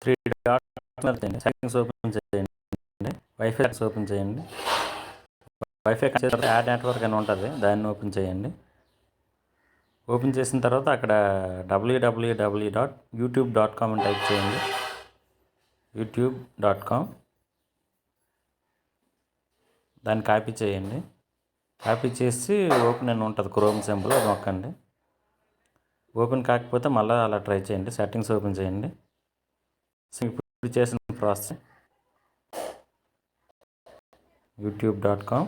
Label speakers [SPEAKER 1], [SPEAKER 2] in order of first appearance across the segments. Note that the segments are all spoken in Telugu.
[SPEAKER 1] త్రీ డాట్స్ సెట్టింగ్స్ ఓపెన్ చేయండి. వైఫై ఓపెన్ చేయండి. వైఫై యాడ్ నెట్వర్క్ అని ఉంటుంది, దాన్ని ఓపెన్ చేయండి. ఓపెన్ చేసిన తర్వాత అక్కడ www.youtube.com అని టైప్ చేయండి. youtube.com దాన్ని కాపీ చేయండి. కాపీ చేసి ఓపెన్ అని ఉంటుంది, క్రోమ్ సింబల్, అది నొక్కండి. ఓపెన్ కాకపోతే మళ్ళీ అలా ట్రై చేయండి. సెట్టింగ్స్ ఓపెన్ చేయండి. ఇప్పుడు చేసిన ప్రాసెస్ youtube.com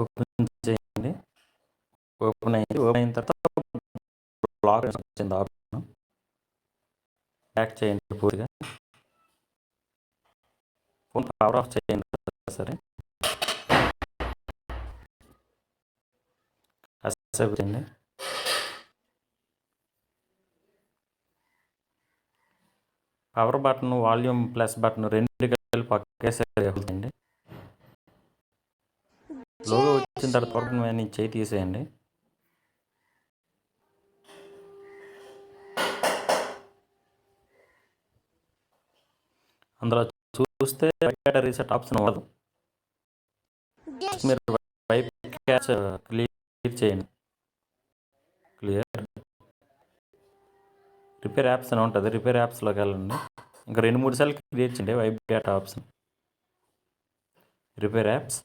[SPEAKER 1] ఓపెన్ చేయండి. ఓపెన్ అయిన తర్వాత బ్లాక్ వచ్చింది ఆప్షన్, బ్యాక్ చేయండి. పూర్తిగా ఫోన్ పవర్ ఆఫ్ చేయండి. సరే, కాసేపు చేయండి. Power button, volume plus button రెండు కలిపి పక్కేసేయండి. లోగో వచ్చిన తర్వాత చేయి తీసేయండి. అందులో చూస్తే రీసెట్ ఆప్షన్ ఉండదు. మీరు వైప్ క్యాచ్ క్లియర్ చేయండి. క్లియర్ రిపేర్ యాప్స్ అని ఉంటుంది, రిపేర్ యాప్స్లోకి వెళ్ళండి. ఇంకా 2-3 సార్లు క్లియర్ చేయండి wipe cache option. Repair apps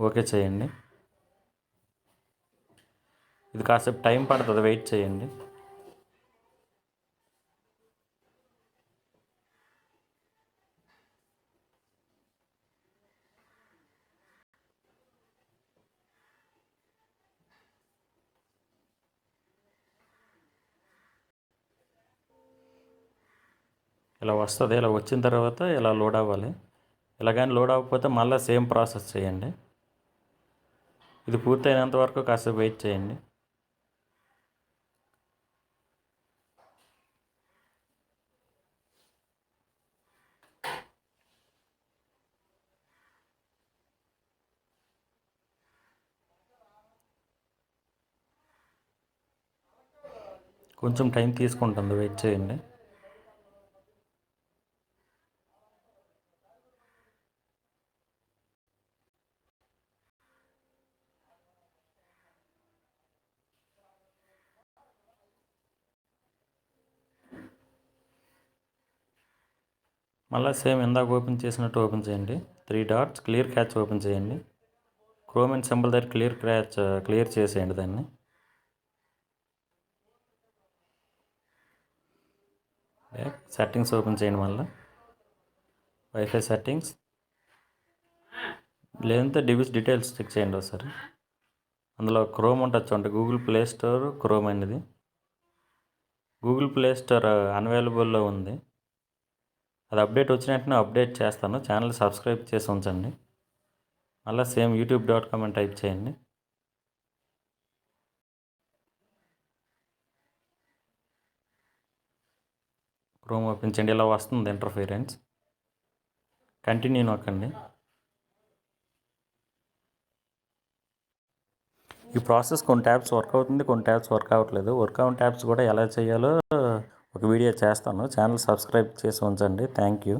[SPEAKER 1] okay చేయండి. ఇది కాసేపు టైం పడుతుంది, వెయిట్ చేయండి. ఇలా వస్తుంది. ఇలా వచ్చిన తర్వాత ఇలా లోడ్ అవ్వాలి. ఇలా కానీ లోడ్ అవ్వకపోతే మళ్ళీ సేమ్ ప్రాసెస్ చేయండి. ఇది పూర్తయినంత వరకు కాసేపు వెయిట్ చేయండి. కొంచెం టైం తీసుకుంటుంది, వెయిట్ చేయండి. మళ్ళీ సేమ్ ఇందాక ఓపెన్ చేసినట్టు ఓపెన్ చేయండి. 3 డాట్స్ క్లియర్ క్యాచ్ ఓపెన్ చేయండి. క్రోమ్ అండ్ సింబల్ దగ్గర క్లియర్ చేసేయండి దాన్ని. సెట్టింగ్స్ ఓపెన్ చేయండి. మళ్ళీ వైఫై సెట్టింగ్స్, లేదంటే డివైస్ డీటెయిల్స్ చెక్ చేయండి ఒకసారి. అందులో క్రోమ్ ఉంటుంది చూడండి, గూగుల్ ప్లే స్టోర్ క్రోమ్ అనేది. గూగుల్ ప్లే స్టోర్ అన్వైలబుల్లో ఉంది. అది అప్డేట్ వచ్చిన వెంటనే అప్డేట్ చేస్తాను. ఛానల్ సబ్స్క్రైబ్ చేసి ఉంచండి. మళ్ళీ సేమ్ youtube.com అని టైప్ చేయండి. క్రోమ్ ఓపెన్ చేయండి. ఇలా వస్తుంది ఇంటర్ఫీరెన్స్. కంటిన్యూ నొక్కండి. ఈ ప్రాసెస్ కొన్ని ట్యాబ్స్ వర్క్ అవుతుంది, కొన్ని ట్యాబ్స్ వర్క్ అవ్వట్లేదు. వర్క్ అవుతున్న ట్యాబ్స్ కూడా ఎలా చేయాలో ఒక వీడియో చేస్తాను. ఛానల్ సబ్స్క్రైబ్ చేసి ఉంచండి. Thank you.